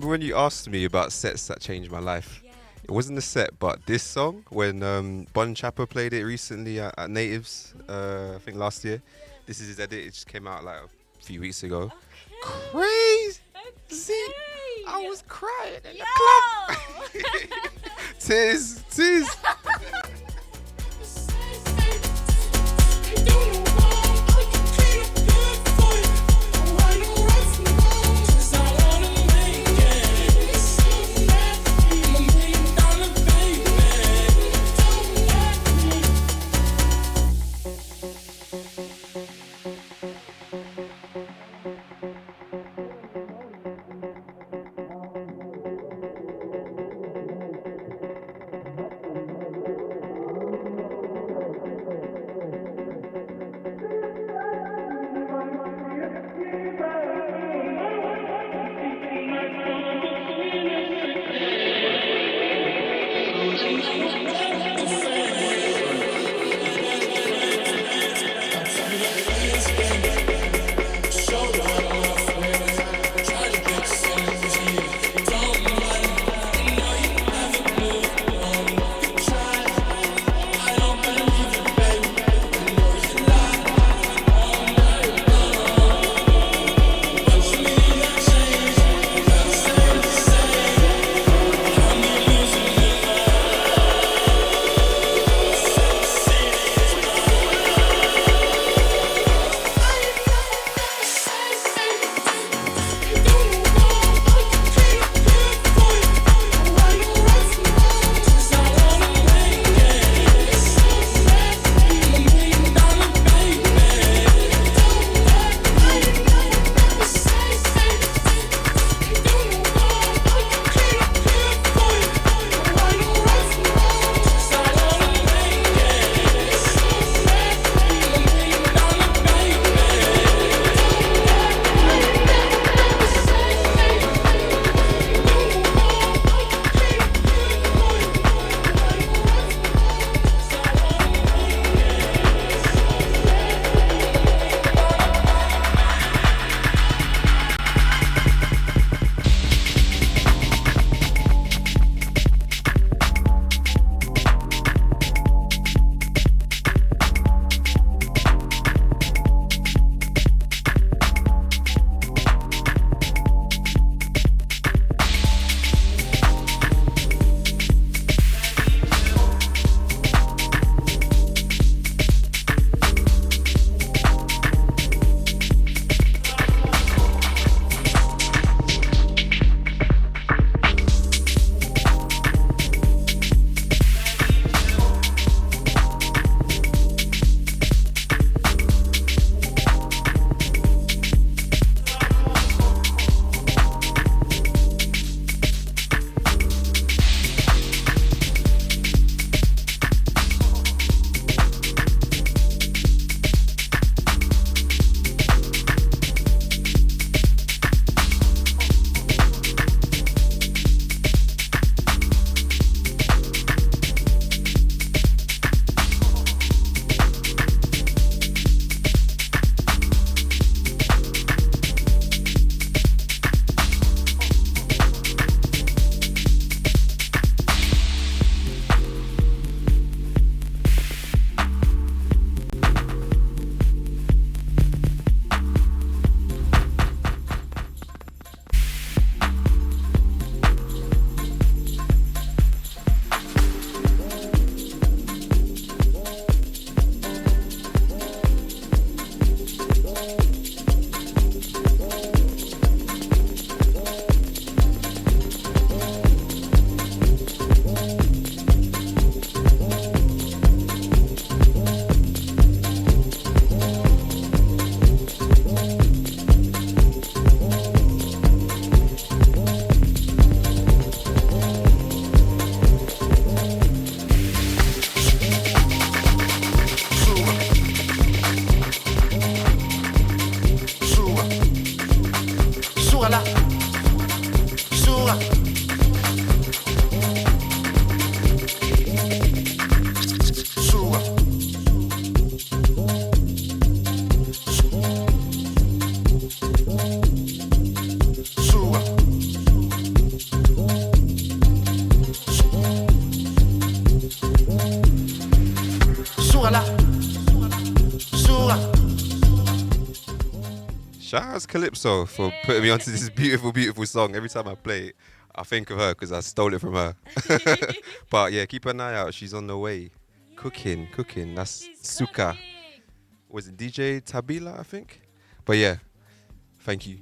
when you asked me about sets that changed my life, it wasn't a set, but this song, when Bon Chapper played it recently at Natives, I think last year. This is his edit. It just came out like a few weeks ago. Crazy. See, I was crying in the club. Tears. Shout out to Calypso for putting me onto this beautiful, beautiful song. Every time I play it, I think of her because I stole it from her. But yeah, keep an eye out. She's on the way. Cooking. That's Suka. Was it DJ Tabila, I think? But yeah, thank you.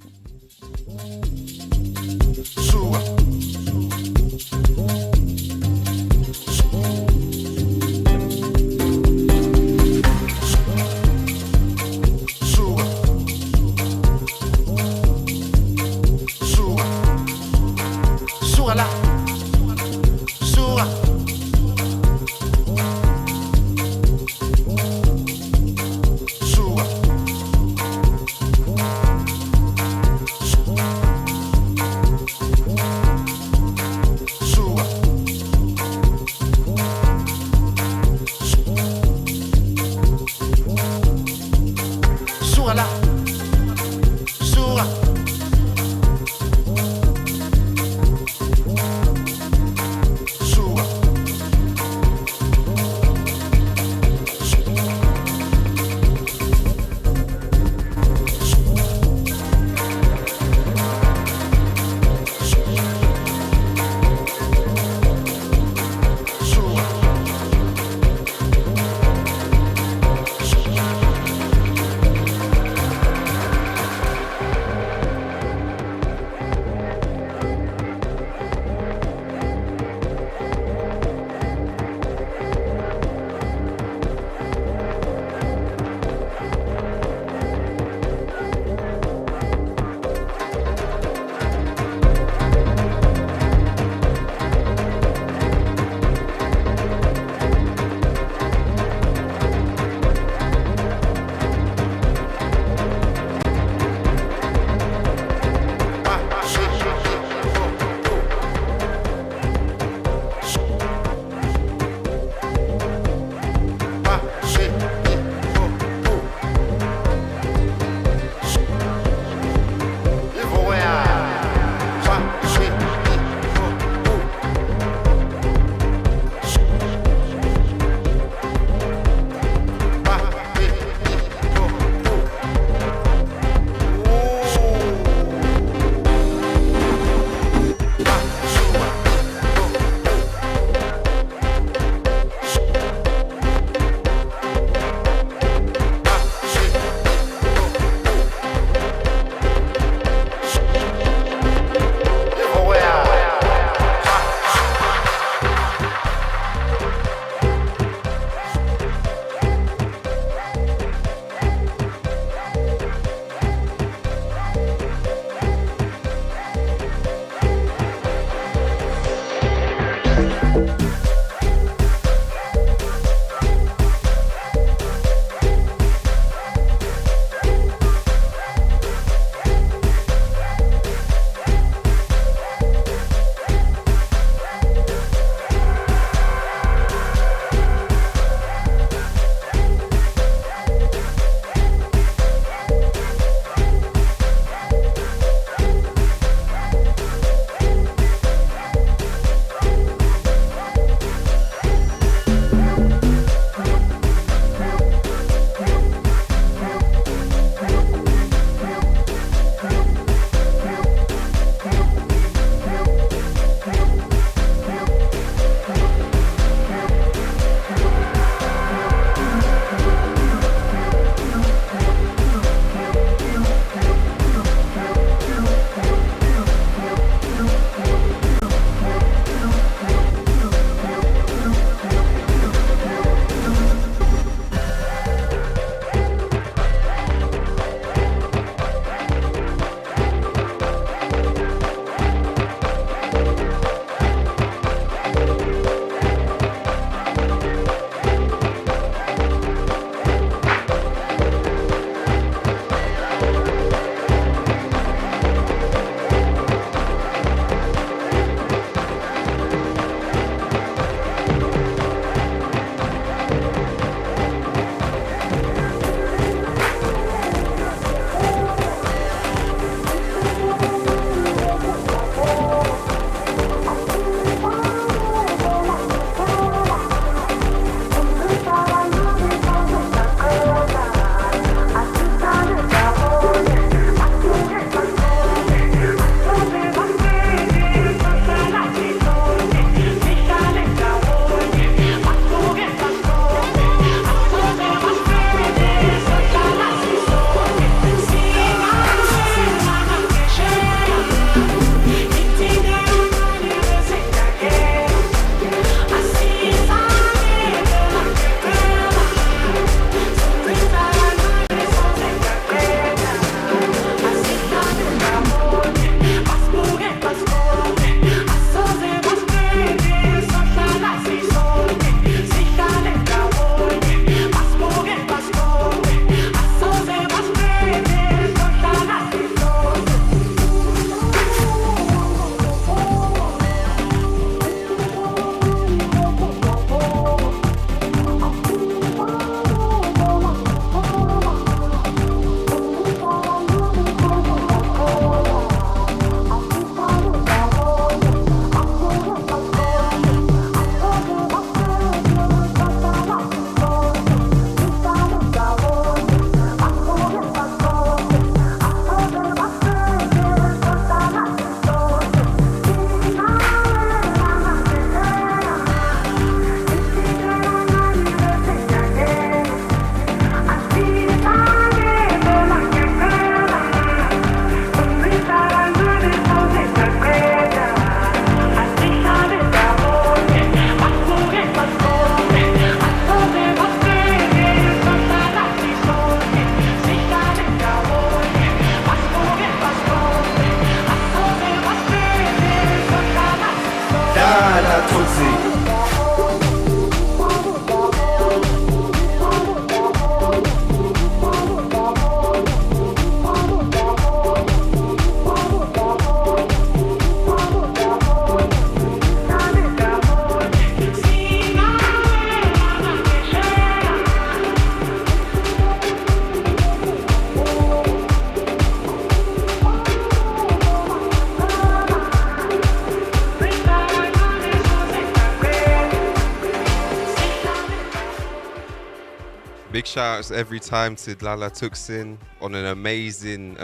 Big shout outs every time to Lala Tuxin on an amazing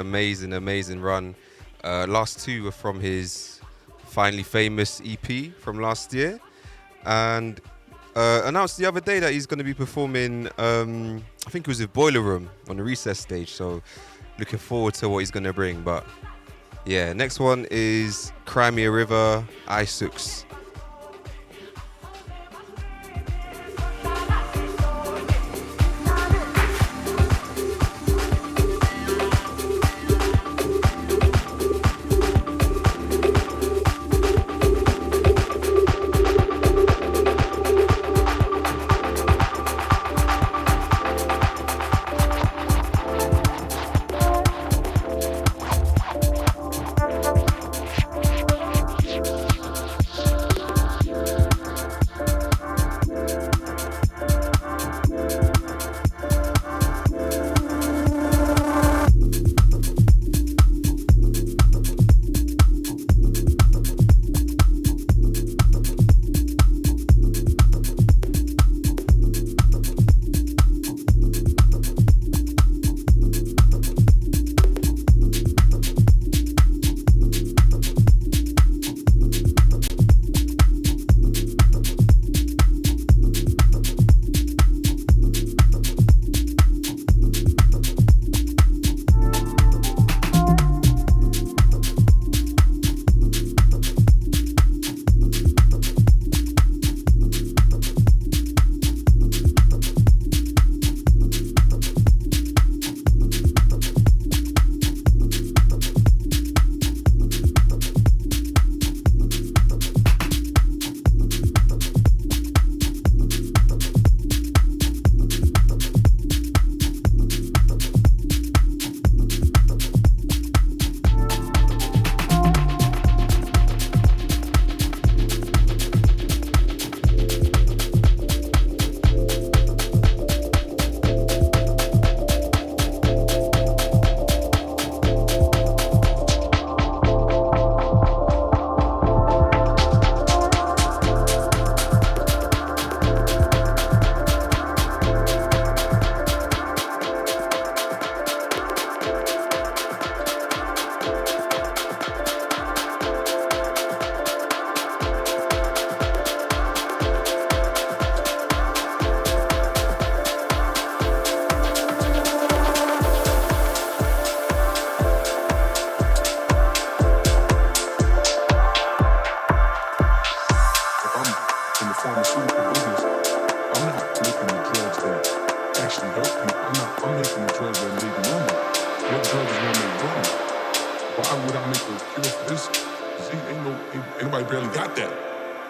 run. Last two were from his Finally Famous EP from last year. And announced the other day that he's going to be performing, I think it was with Boiler Room on the Recess stage. So looking forward to what he's going to bring. But yeah, next one is Crimea River, Isux.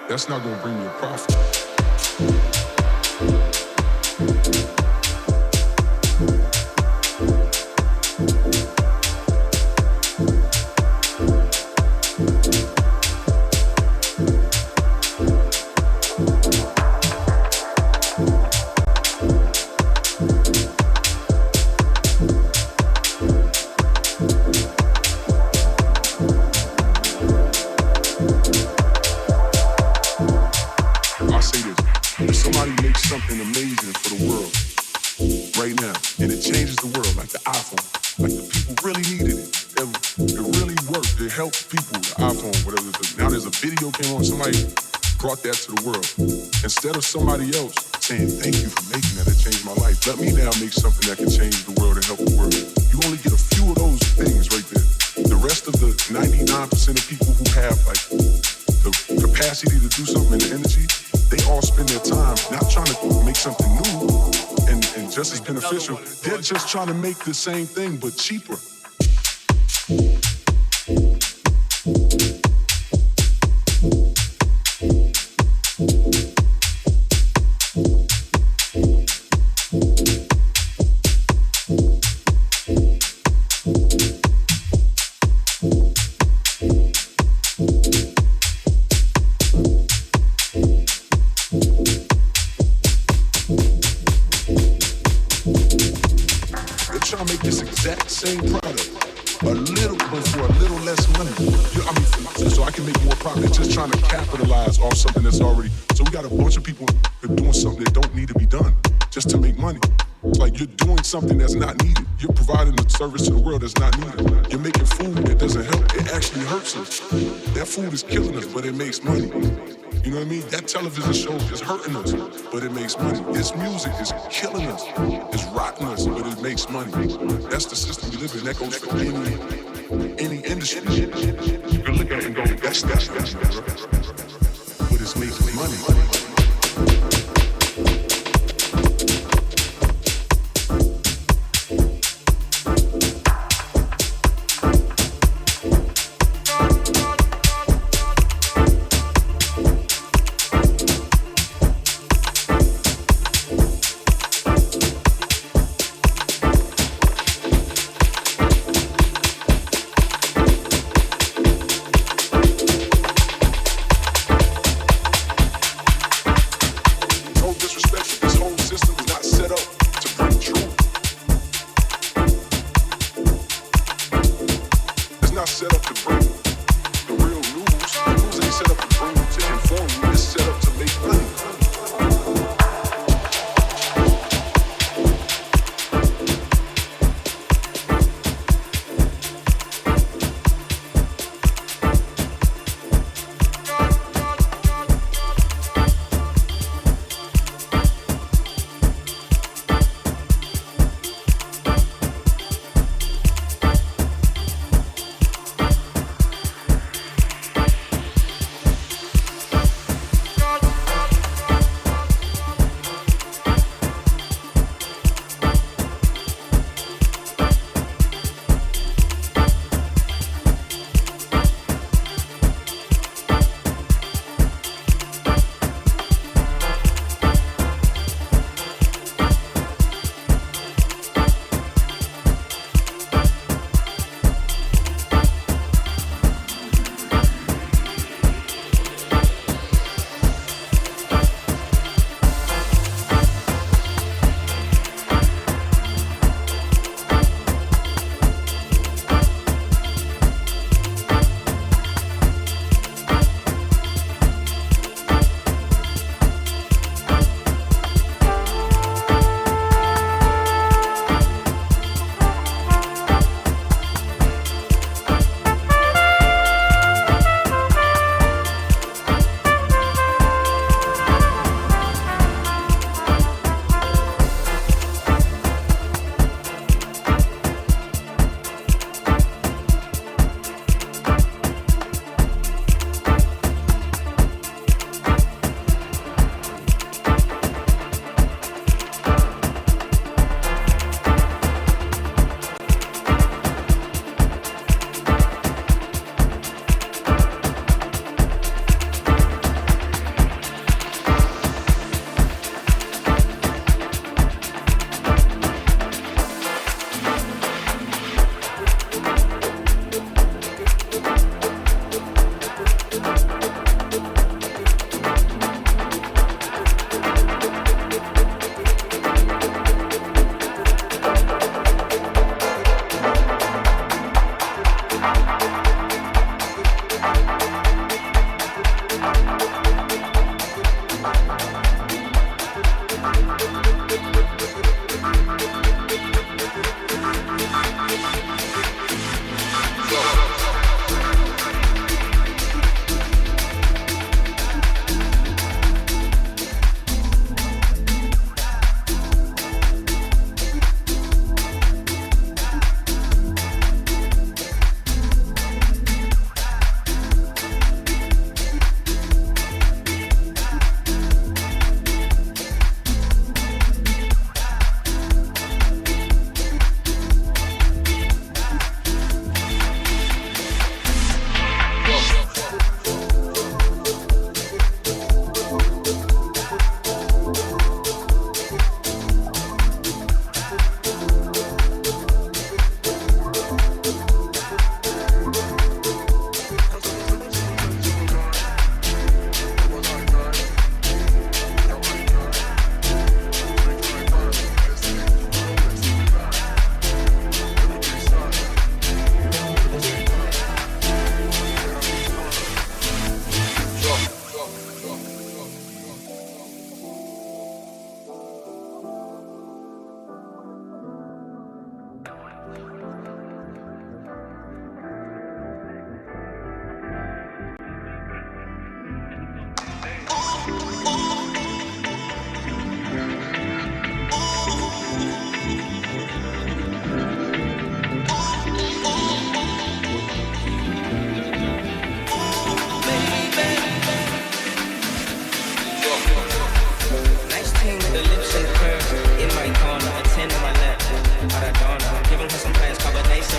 That's not going to bring me a profit. That to the world. Instead of somebody else saying, thank you for making that, it changed my life. Let me now make something that can change the world and help the world. You only get a few of those things right there. The rest of the 99% of people who have like the capacity to do something and the energy, they all spend their time not trying to make something new and just as beneficial. They're just trying to make the same thing but cheaper. Off something that's already, so we got a bunch of people doing something that don't need to be done just to make money. It's like you're doing something that's not needed. You're providing a service to the world that's not needed. You're making food that doesn't help. It actually hurts us. That food is killing us, but it makes money. You know what I mean? That television show is hurting us, but it makes money. This music is killing us. It's rotting us, but it makes money. That's the system we live in. That goes for any industry. You can look at it and go, that's but it's making money.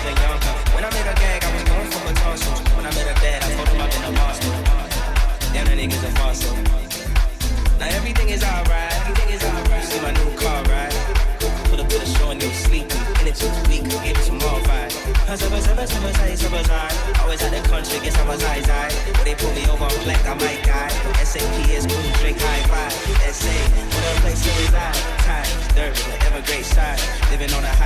even younger. When I made a gag, I was going for a tussle. When I met her dad, I told him I've been a monster. Damn, that nigga's a fossil. Now everything is alright. You see my new car, right? Put a show and you was sleeping. Energy was weak, gave it some more vibe. Always out the country, guess I was high. When they pull me over, I'm black, I might die. SAP is cool, Drake high five. SA, what a place to reside. Time, dirt, the Evergreen side. Living on a high.